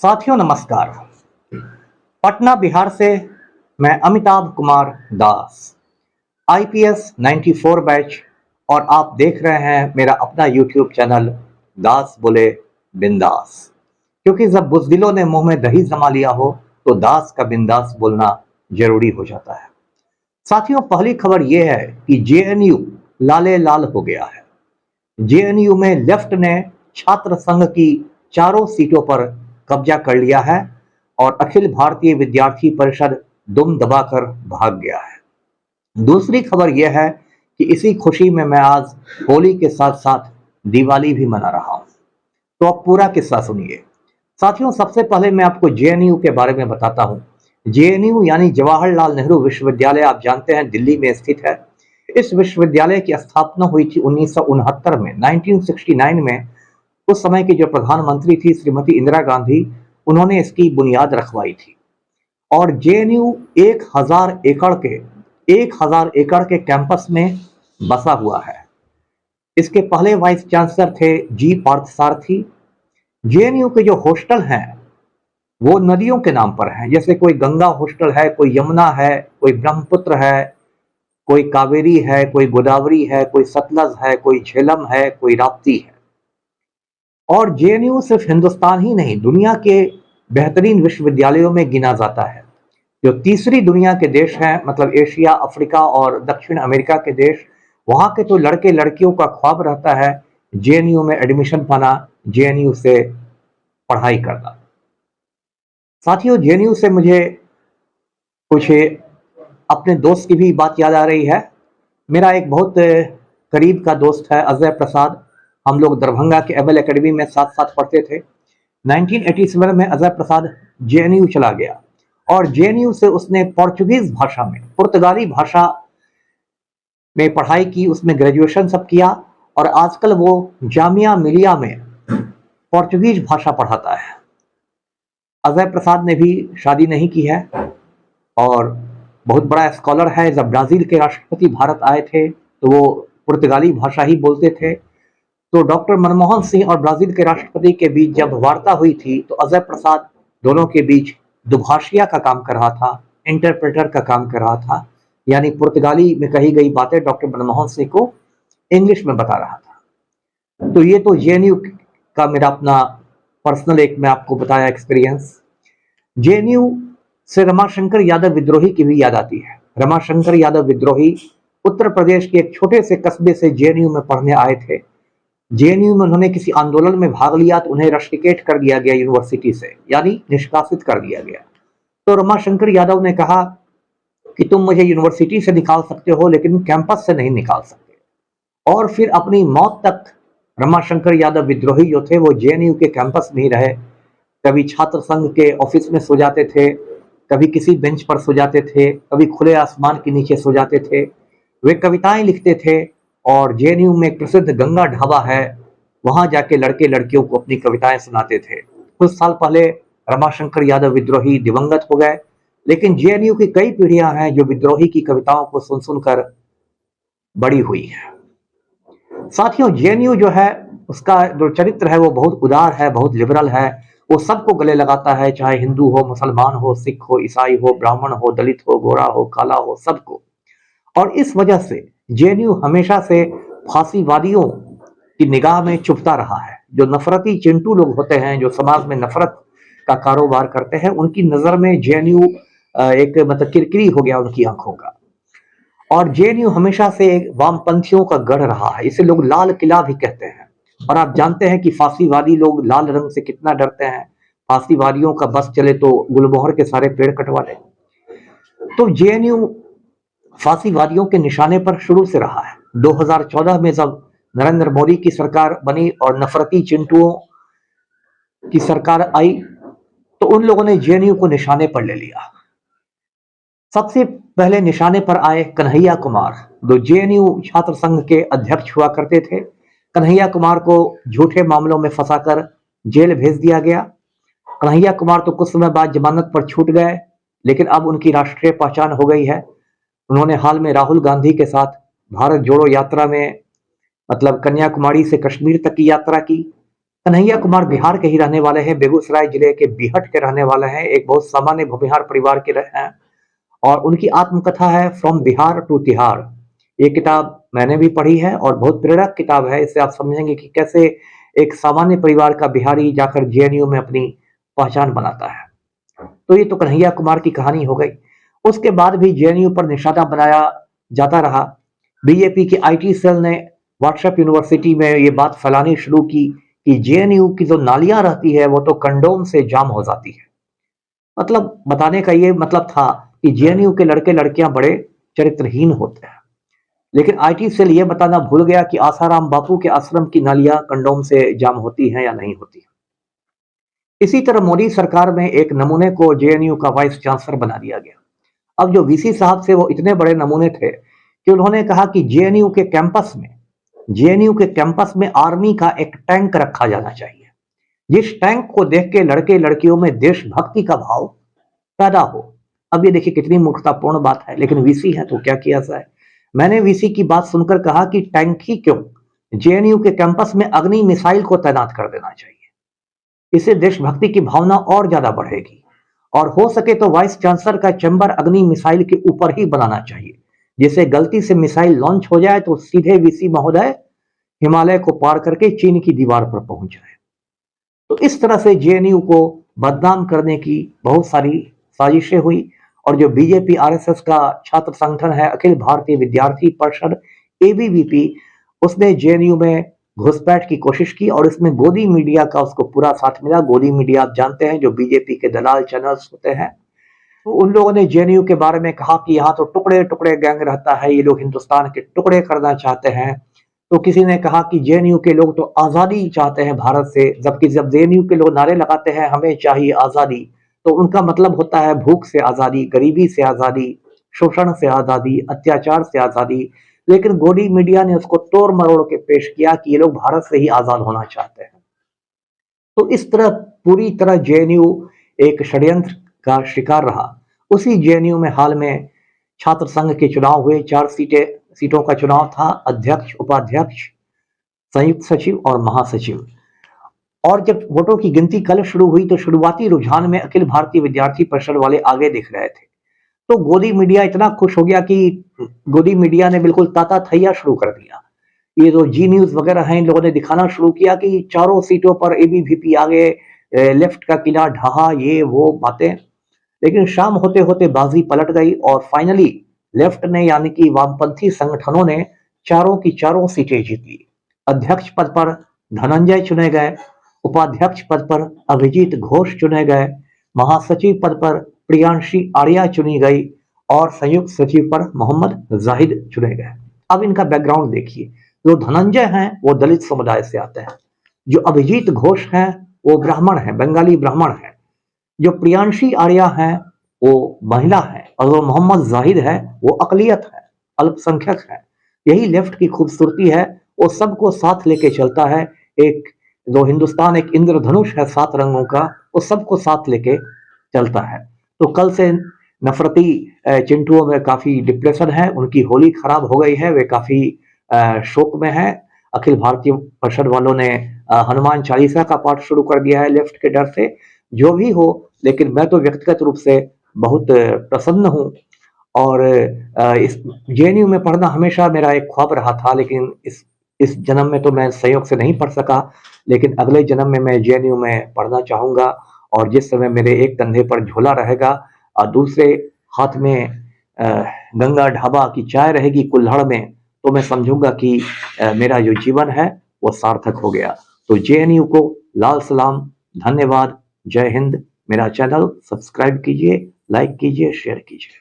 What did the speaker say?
साथियों नमस्कार। पटना बिहार से मैं अमिताभ कुमार दास, आईपीएस 94 बैच, और आप देख रहे हैं मेरा अपना यूट्यूब चैनल दास बोले बिंदास। क्योंकि जब बुज़दिलों ने मुंह में दही जमा लिया हो तो दास का बिंदास बोलना जरूरी हो जाता है। साथियों, पहली खबर यह है कि जेएनयू लाले लाल हो गया है। जेएनयू में लेफ्ट ने छात्र संघ की चारों सीटों पर कब्जा कर लिया है और अखिल भारतीय विद्यार्थी परिषद दुम दबाकर भाग गया है। दूसरी खबर यह है कि इसी खुशी में मैं आज होली के साथ साथ दिवाली भी मना रहा हूं। तो अब पूरा किस्सा सुनिए। साथियों, सबसे पहले मैं आपको जेएनयू के बारे में बताता हूं। जेएनयू यानी जवाहरलाल नेहरू विश्वविद्यालय, आप जानते हैं दिल्ली में स्थित है। इस विश्वविद्यालय की स्थापना हुई थी 1969 में, 1969 में। उस समय की जो प्रधानमंत्री थी श्रीमती इंदिरा गांधी, उन्होंने इसकी बुनियाद रखवाई थी। और जेएनयू 1000 एकड़ के कैंपस में बसा हुआ है। इसके पहले वाइस चांसलर थे जी पार्थसारथी। जेएनयू के जो हॉस्टल हैं वो नदियों के नाम पर हैं, जैसे कोई गंगा हॉस्टल है, कोई यमुना है, कोई ब्रह्मपुत्र है, कोई कावेरी है, कोई गोदावरी है, कोई सतलज है, कोई झेलम है, कोई राप्ती है। और जेएनयू सिर्फ हिंदुस्तान ही नहीं, दुनिया के बेहतरीन विश्वविद्यालयों में गिना जाता है। जो तीसरी दुनिया के देश हैं, मतलब एशिया, अफ्रीका और दक्षिण अमेरिका के देश, वहां के तो लड़के लड़कियों का ख्वाब रहता है जेएनयू में एडमिशन पाना, जेएनयू से पढ़ाई करना। साथियों, जेएनयू से मुझे कुछ अपने दोस्त की भी बात याद आ रही है। मेरा एक बहुत करीब का दोस्त है अजय प्रसाद। हम लोग दरभंगा के एमएल एकेडमी में साथ साथ पढ़ते थे। 1987 में अजय प्रसाद जेएनयू चला गया और जेएनयू से उसने पोर्चुगीज भाषा में, पुर्तगाली भाषा में पढ़ाई की। उसमें ग्रेजुएशन सब किया और आजकल वो जामिया मिलिया में पोर्चुगीज भाषा पढ़ाता है। अजय प्रसाद ने भी शादी नहीं की है और बहुत बड़ा स्कॉलर है। जब ब्राजील के राष्ट्रपति भारत आए थे तो वो पुर्तगाली भाषा ही बोलते थे। तो डॉक्टर मनमोहन सिंह और ब्राजील के राष्ट्रपति के बीच जब वार्ता हुई थी तो अजय प्रसाद दोनों के बीच दुभाषिया का काम कर रहा था, इंटरप्रेटर का काम कर रहा था। यानी पुर्तगाली में कही गई बातें डॉक्टर मनमोहन सिंह को इंग्लिश में बता रहा था। तो ये तो जेएनयू का मेरा अपना पर्सनल एक मैं आपको बताया एक्सपीरियंस। जेएनयू से रमाशंकर यादव विद्रोही की भी याद आती है। रमाशंकर यादव विद्रोही उत्तर प्रदेश के एक छोटे से कस्बे से जेएनयू में पढ़ने आए थे। जेएनयू में उन्होंने किसी आंदोलन में भाग लिया तो उन्हें रस्टिकेट कर दिया गया यूनिवर्सिटी से, यानी निष्कासित कर दिया गया। तो रमाशंकर यादव ने कहा कि तुम मुझे यूनिवर्सिटी से निकाल सकते हो लेकिन कैंपस से नहीं निकाल सकते। और फिर अपनी मौत तक रमाशंकर यादव विद्रोही जो थे वो जेएनयू के कैंपस में ही रहे। कभी छात्र संघ के ऑफिस में सो जाते थे, कभी किसी बेंच पर सो जाते थे, कभी खुले आसमान के नीचे सो जाते थे। वे कविताएं लिखते थे और जेएनयू में एक प्रसिद्ध गंगा ढाबा है, वहां जाके लड़के लड़कियों को अपनी कविताएं सुनाते थे। कुछ साल पहले रमाशंकर यादव विद्रोही दिवंगत हो गए, लेकिन जेएनयू की कई पीढ़ियां हैं जो विद्रोही की कविताओं को सुन सुनकर बड़ी हुई है। साथियों, जेएनयू जो है उसका जो चरित्र है वो बहुत उदार है, बहुत लिबरल है। वो सबको गले लगाता है, चाहे हिंदू हो, मुसलमान हो, सिख हो, ईसाई हो, ब्राह्मण हो, दलित हो, गोरा हो, काला हो, सबको। और इस वजह से जेएनयू हमेशा से फांसीवादियों की निगाह में चुभता रहा है। जो नफरती चिंटू लोग होते हैं, जो समाज में नफरत का कारोबार करते हैं, उनकी नजर में जेएनयू एक मतलब किरकिरी हो गया उनकी आंखों का। और जेएनयू हमेशा से वामपंथियों का गढ़ रहा है। इसे लोग लाल किला भी कहते हैं। और आप जानते हैं कि फांसीवादी लोग लाल रंग से कितना डरते हैं। फांसीवादियों का बस चले तो गुलमोहर के सारे पेड़ कटवा दे। तो जेएनयू फांसीवादियों के निशाने पर शुरू से रहा है। 2014 में जब नरेंद्र मोदी की सरकार बनी और नफरती चिंटुओं की सरकार आई तो उन लोगों ने जेएनयू को निशाने पर ले लिया। सबसे पहले निशाने पर आए कन्हैया कुमार, जो जेएनयू छात्र संघ के अध्यक्ष हुआ करते थे। कन्हैया कुमार को झूठे मामलों में फंसाकर जेल भेज दिया गया। कन्हैया कुमार तो कुछ समय बाद जमानत पर छूट गए, लेकिन अब उनकी राष्ट्रीय पहचान हो गई है। उन्होंने हाल में राहुल गांधी के साथ भारत जोड़ो यात्रा में, मतलब कन्याकुमारी से कश्मीर तक की यात्रा की। कन्हैया कुमार बिहार के ही रहने वाले हैं, बेगूसराय जिले के बिहट के रहने वाले हैं, एक बहुत सामान्य भूमिहार परिवार के रहे हैं और उनकी आत्मकथा है फ्रॉम बिहार टू तिहाड़। ये किताब मैंने भी पढ़ी है और बहुत प्रेरक किताब है। इससे आप समझेंगे कि कैसे एक सामान्य परिवार का बिहारी जाकर जेएनयू में अपनी पहचान बनाता है। तो ये तो कन्हैया कुमार की कहानी हो गई। उसके बाद भी जेएनयू पर निशाना बनाया जाता रहा। बीजेपी के आईटी सेल ने व्हाट्सएप यूनिवर्सिटी में ये बात फैलानी शुरू की कि जेएनयू की जो नालियां रहती है वो तो कंडोम से जाम हो जाती है। मतलब बताने का ये मतलब था कि जेएनयू के लड़के लड़कियां बड़े चरित्रहीन होते हैं। लेकिन आईटी सेल ये बताना भूल गया कि आसाराम बापू के आश्रम की नालियां कंडोम से जाम होती हैं या नहीं होती। इसी तरह मोदी सरकार में एक नमूने को जेएनयू का वाइस चांसलर बना दिया गया। अब जो वीसी साहब से वो इतने बड़े नमूने थे कि उन्होंने कहा कि जेएनयू के कैंपस में आर्मी का एक टैंक रखा जाना चाहिए, जिस टैंक को देख के लड़के लड़कियों में देशभक्ति का भाव पैदा हो। अब ये देखिए कितनी मूर्खतापूर्ण बात है, लेकिन वीसी है तो क्या किया जाए। मैंने वीसी की बात सुनकर कहा कि टैंक ही क्यों, जेएनयू के कैंपस में अग्नि मिसाइल को तैनात कर देना चाहिए। इससे देशभक्ति की भावना और ज्यादा बढ़ेगी और हो सके तो वाइस चांसलर का चैम्बर अग्नि मिसाइल के ऊपर ही बनाना चाहिए, जिससे गलती से मिसाइल लॉन्च हो जाए तो सीधे वीसी महोदय हिमालय को पार करके चीन की दीवार पर पहुंच जाए। तो इस तरह से जेएनयू को बदनाम करने की बहुत सारी साजिशें हुई और जो बीजेपी आरएसएस का छात्र संगठन है अखिल भारतीय विद्यार्थी परिषद एबीवीपी, उसने जेएनयू में घुसपैठ की कोशिश की और इसमें गोदी मीडिया का उसको पूरा साथ मिला। गोदी मीडिया आप जानते हैं जो बीजेपी के दलाल चैनल्स होते हैं। तो उन लोगों ने जेएनयू के बारे में कहा कि यहाँ तो टुकड़े टुकड़े गैंग रहता है, ये लोग हिंदुस्तान के टुकड़े करना चाहते हैं। तो किसी ने कहा कि जेएनयू के लोग तो आजादी चाहते हैं भारत से, जबकि जब जेएनयू के लोग नारे लगाते हैं हमें चाहिए आजादी, तो उनका मतलब होता है भूख से आजादी, गरीबी से आजादी, शोषण से आजादी, अत्याचार से आजादी। लेकिन गोदी मीडिया ने उसको तोड़ मरोड़ के पेश किया कि ये लोग भारत से ही आजाद होना चाहते हैं। तो इस तरह पूरी तरह जेएनयू एक षड्यंत्र का शिकार रहा। उसी जेएनयू में हाल में छात्र संघ के चुनाव हुए। 4 सीटों का चुनाव था, अध्यक्ष, उपाध्यक्ष, संयुक्त सचिव और महासचिव। और जब वोटों की गिनती कल शुरू हुई तो शुरुआती रुझान में अखिल भारतीय विद्यार्थी परिषद वाले आगे दिख रहे थे। तो गोदी मीडिया इतना खुश हो गया कि गोदी मीडिया ने बिल्कुल ताता थैया शुरू कर दिया। ये जो जी न्यूज वगैरह हैं, इन लोगों ने दिखाना शुरू किया कि चारों सीटों पर एबीवीपी आगे, लेफ्ट का किला ढहा, ये वो बातें। लेकिन शाम होते होते बाजी पलट गई और फाइनली लेफ्ट ने यानी कि वामपंथी संगठनों ने चारों की चारों सीटें जीत ली। अध्यक्ष पद पर धनंजय चुने गए, उपाध्यक्ष पद पर अभिजीत घोष चुने गए, महासचिव पद पर प्रियांशी आर्या चुनी गई और संयुक्त सचिव पर मोहम्मद जाहिद चुने गए। अब इनका बैकग्राउंड देखिए। जो धनंजय हैं वो दलित समुदाय से आते हैं, जो अभिजीत घोष हैं वो ब्राह्मण हैं, बंगाली ब्राह्मण हैं, जो प्रियांशी आर्या हैं वो महिला है और जो मोहम्मद जाहिद है वो अकलियत है, अल्पसंख्यक है। यही लेफ्ट की खूबसूरती है, वो सबको साथ लेके चलता है। एक जो हिंदुस्तान एक इंद्रधनुष है 7 रंगों का, वो सबको साथ लेके चलता है। तो कल से नफरती चिंटुओं में काफी डिप्रेशन है, उनकी होली खराब हो गई है, वे काफी शोक में है। अखिल भारतीय परिषद वालों ने हनुमान चालीसा का पाठ शुरू कर दिया है लेफ्ट के डर से। जो भी हो, लेकिन मैं तो व्यक्तिगत रूप से बहुत प्रसन्न हूँ और इस जेएनयू में पढ़ना हमेशा मेरा एक ख्वाब रहा था, लेकिन इस जन्म में तो मैं संयोग से नहीं पढ़ सका। लेकिन अगले जन्म में मैं जेएनयू में पढ़ना चाहूंगा और जिस समय मेरे एक कंधे पर झोला रहेगा और दूसरे हाथ में गंगा ढाबा की चाय रहेगी कुल्हड़ में, तो मैं समझूंगा कि मेरा जो जीवन है वो सार्थक हो गया। तो जेएनयू को लाल सलाम, धन्यवाद, जय हिंद। मेरा चैनल सब्सक्राइब कीजिए, लाइक कीजिए, शेयर कीजिए।